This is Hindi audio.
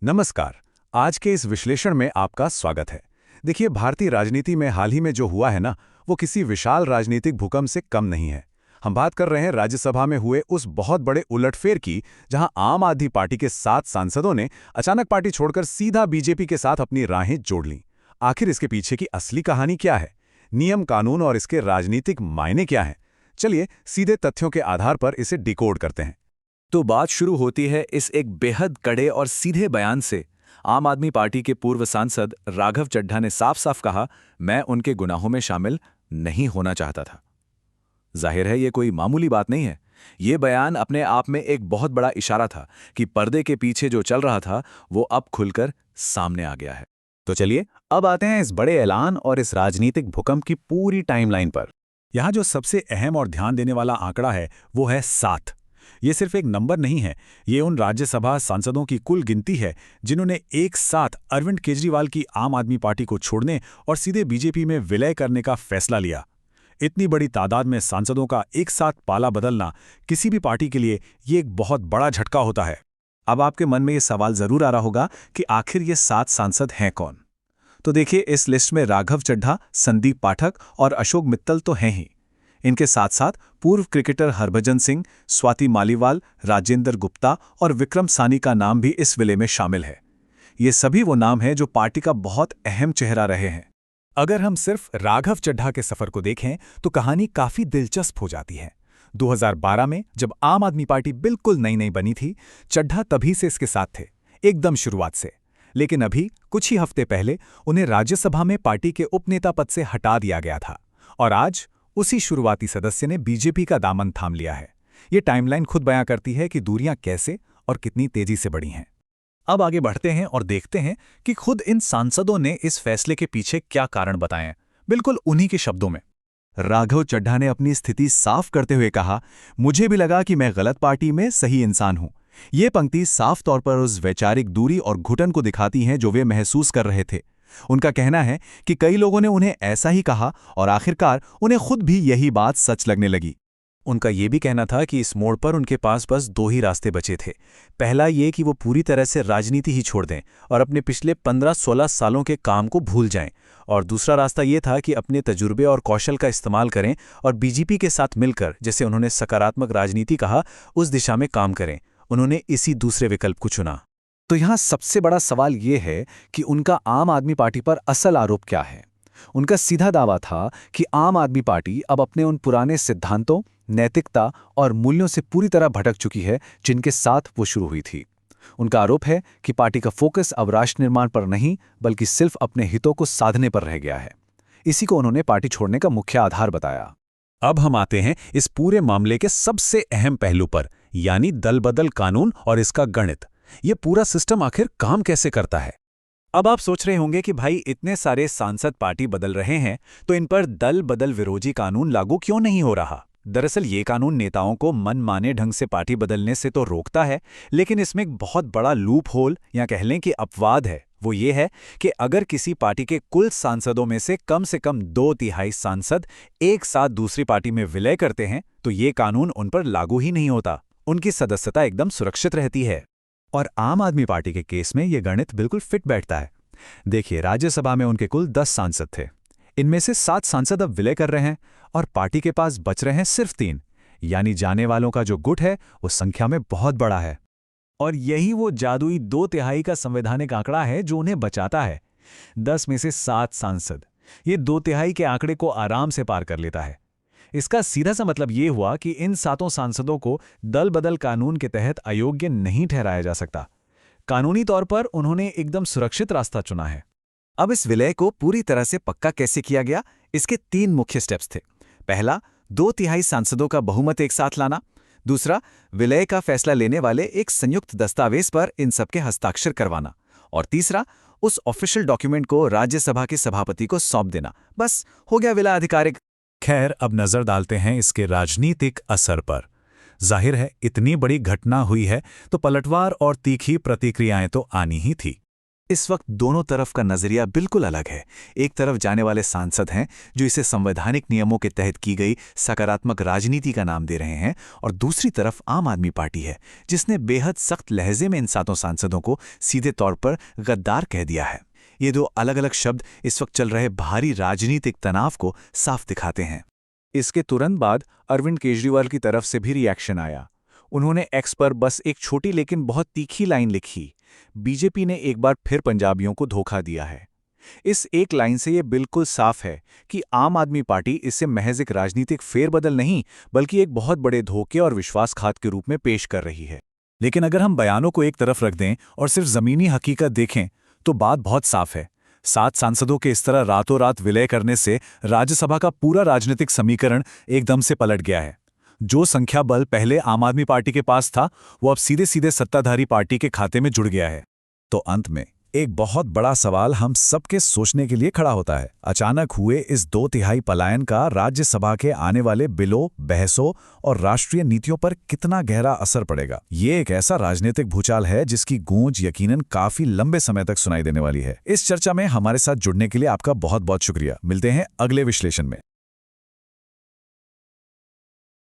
नमस्कार। आज के इस विश्लेषण में आपका स्वागत है। देखिए, भारतीय राजनीति में हाल ही में जो हुआ है ना, वो किसी विशाल राजनीतिक भूकंप से कम नहीं है। हम बात कर रहे हैं राज्यसभा में हुए उस बहुत बड़े उलटफेर की, जहां आम आदमी पार्टी के 7 सांसदों ने अचानक पार्टी छोड़कर सीधा बीजेपी के साथ अपनी राहें जोड़ लीं। आखिर इसके पीछे की असली कहानी क्या है? नियम कानून और इसके राजनीतिक मायने क्या हैं? चलिए सीधे तथ्यों के आधार पर इसे डिकोड करते हैं। तो बात शुरू होती है इस एक बेहद कड़े और सीधे बयान से। आम आदमी पार्टी के पूर्व सांसद राघव चड्ढा ने साफ साफ कहा, मैं उनके गुनाहों में शामिल नहीं होना चाहता था। जाहिर है ये कोई मामूली बात नहीं है। ये बयान अपने आप में एक बहुत बड़ा इशारा था कि पर्दे के पीछे जो चल रहा था वो अब खुलकर सामने आ गया है। तो चलिए अब आते हैं इस बड़े ऐलान और इस राजनीतिक भूकंप की पूरी टाइमलाइन पर। यहाँ जो सबसे अहम और ध्यान देने वाला आंकड़ा है वो है 7। ये सिर्फ एक नंबर नहीं है, ये उन राज्यसभा सांसदों की कुल गिनती है जिन्होंने एक साथ अरविंद केजरीवाल की आम आदमी पार्टी को छोड़ने और सीधे बीजेपी में विलय करने का फैसला लिया। इतनी बड़ी तादाद में सांसदों का एक साथ पाला बदलना किसी भी पार्टी के लिए ये एक बहुत बड़ा झटका होता है। अब आपके मन में ये सवाल जरूर आ रहा होगा कि आखिर ये 7 सांसद हैं कौन? तो देखिए, इस लिस्ट में राघव चड्ढा, संदीप पाठक और अशोक मित्तल तो हैं ही। इनके साथ साथ पूर्व क्रिकेटर हरभजन सिंह, स्वाति मालीवाल, राजेंद्र गुप्ता और विक्रम सानी का नाम भी इस विलय में शामिल है। ये सभी वो नाम हैं जो पार्टी का बहुत अहम चेहरा रहे हैं। अगर हम सिर्फ राघव चड्ढा के सफर को देखें तो कहानी काफी दिलचस्प हो जाती है। 2012 में जब आम आदमी पार्टी बिल्कुल नई नई बनी थी, चड्ढा तभी से इसके साथ थे, एकदम शुरुआत से। लेकिन अभी कुछ ही हफ्ते पहले उन्हें राज्यसभा में पार्टी के उपनेता पद से हटा दिया गया था और आज उसी शुरुआती सदस्य ने बीजेपी का दामन थाम लिया है। ये टाइमलाइन खुद बयां करती है कि दूरियां कैसे और कितनी तेजी से बढ़ी हैं। अब आगे बढ़ते हैं और देखते हैं कि खुद इन सांसदों ने इस फैसले के पीछे क्या कारण बताए हैं, बिल्कुल उन्हीं के शब्दों में। राघव चड्ढा ने अपनी स्थिति साफ करते हुए कहा, मुझे भी लगा कि मैं गलत पार्टी में सही इंसान हूं। ये पंक्ति साफ तौर पर उस वैचारिक दूरी और घुटन को दिखाती हैं जो वे महसूस कर रहे थे। उनका कहना है कि कई लोगों ने उन्हें ऐसा ही कहा और आखिरकार उन्हें खुद भी यही बात सच लगने लगी। उनका ये भी कहना था कि इस मोड़ पर उनके पास बस 2 ही रास्ते बचे थे। पहला ये कि वो पूरी तरह से राजनीति ही छोड़ दें और अपने पिछले 15-16 सालों के काम को भूल जाएं, और दूसरा रास्ता ये था कि अपने तजुर्बे और कौशल का इस्तेमाल करें और बीजेपी के साथ मिलकर, जैसे उन्होंने सकारात्मक राजनीति कहा, उस दिशा में काम करें। उन्होंने इसी दूसरे विकल्प को चुना। तो यहाँ सबसे बड़ा सवाल ये है कि उनका आम आदमी पार्टी पर असल आरोप क्या है। उनका सीधा दावा था कि आम आदमी पार्टी अब अपने उन पुराने सिद्धांतों, नैतिकता और मूल्यों से पूरी तरह भटक चुकी है जिनके साथ वो शुरू हुई थी। उनका आरोप है कि पार्टी का फोकस अब राष्ट्र निर्माण पर नहीं बल्कि सिर्फ अपने हितों को साधने पर रह गया है। इसी को उन्होंने पार्टी छोड़ने का मुख्य आधार बताया। अब हम आते हैं इस पूरे मामले के सबसे अहम पहलू पर, यानी दल बदल कानून और इसका गणित। ये पूरा सिस्टम आखिर काम कैसे करता है? अब आप सोच रहे होंगे कि भाई इतने सारे सांसद पार्टी बदल रहे हैं तो इन पर दल बदल विरोधी कानून लागू क्यों नहीं हो रहा। दरअसल ये कानून नेताओं को मनमाने ढंग से पार्टी बदलने से तो रोकता है, लेकिन इसमें एक बहुत बड़ा लूप होल या कह लें कि अपवाद है। वो ये है कि अगर किसी पार्टी के कुल सांसदों में से कम 2/3 सांसद एक साथ दूसरी पार्टी में विलय करते हैं तो ये कानून उन पर लागू ही नहीं होता। उनकी सदस्यता एकदम सुरक्षित रहती है। और आम आदमी पार्टी के केस में यह गणित बिल्कुल फिट बैठता है। देखिए, राज्यसभा में उनके कुल 10 सांसद थे। इनमें से 7 सांसद अब विलय कर रहे हैं और पार्टी के पास बच रहे हैं सिर्फ 3, यानी जाने वालों का जो गुट है वो संख्या में बहुत बड़ा है। और यही वो जादुई 2/3 का संवैधानिक आंकड़ा है जो उन्हें बचाता है। 10 में से 7 सांसद, ये 2/3 के आंकड़े को आराम से पार कर लेता है। इसका सीधा सा मतलब ये हुआ कि इन 7 सांसदों को दल बदल कानून के तहत अयोग्य नहीं ठहराया जा सकता। कानूनी तौर पर उन्होंने एकदम सुरक्षित रास्ता चुना है। अब इस विलय को पूरी तरह से पक्का कैसे किया गया, इसके 3 मुख्य स्टेप्स थे। पहला, 2/3 सांसदों का बहुमत एक साथ लाना। दूसरा, विलय का फैसला लेने वाले एक संयुक्त दस्तावेज पर इन सबके हस्ताक्षर करवाना। और तीसरा, उस ऑफिशियल डॉक्यूमेंट को राज्यसभा के सभापति को सौंप देना। बस हो गया विलय आधिकारिक। खैर, अब नजर डालते हैं इसके राजनीतिक असर पर। जाहिर है, इतनी बड़ी घटना हुई है तो पलटवार और तीखी प्रतिक्रियाएं तो आनी ही थी। इस वक्त दोनों तरफ का नजरिया बिल्कुल अलग है। एक तरफ जाने वाले सांसद हैं जो इसे संवैधानिक नियमों के तहत की गई सकारात्मक राजनीति का नाम दे रहे हैं, और दूसरी तरफ आम आदमी पार्टी है जिसने बेहद सख्त लहजे में इन 7 सांसदों को सीधे तौर पर गद्दार कह दिया है। ये 2 अलग अलग शब्द इस वक्त चल रहे भारी राजनीतिक तनाव को साफ दिखाते हैं। इसके तुरंत बाद अरविंद केजरीवाल की तरफ से भी रिएक्शन आया। उन्होंने एक्स पर बस एक छोटी लेकिन बहुत तीखी लाइन लिखी, बीजेपी ने एक बार फिर पंजाबियों को धोखा दिया है। इस एक लाइन से ये बिल्कुल साफ है कि आम आदमी पार्टी इसे महज एक राजनीतिक फेरबदल नहीं बल्कि एक बहुत बड़े धोखे और विश्वासघात के रूप में पेश कर रही है। लेकिन अगर हम बयानों को एक तरफ रख दें और सिर्फ जमीनी हकीकत देखें तो बात बहुत साफ है। 7 सांसदों के इस तरह रातों रात विलय करने से राज्यसभा का पूरा राजनीतिक समीकरण एकदम से पलट गया है। जो संख्या बल पहले आम आदमी पार्टी के पास था वो अब सीधे सीधे सत्ताधारी पार्टी के खाते में जुड़ गया है। तो अंत में एक बहुत बड़ा सवाल हम सबके सोचने के लिए खड़ा होता है। अचानक हुए इस 2/3 पलायन का राज्यसभा के आने वाले बिलों, बहसों और राष्ट्रीय नीतियों पर कितना गहरा असर पड़ेगा? ये एक ऐसा राजनीतिक भूचाल है जिसकी गूंज यकीनन काफी लंबे समय तक सुनाई देने वाली है। इस चर्चा में हमारे साथ जुड़ने के लिए आपका बहुत बहुत शुक्रिया। मिलते हैं अगले विश्लेषण में।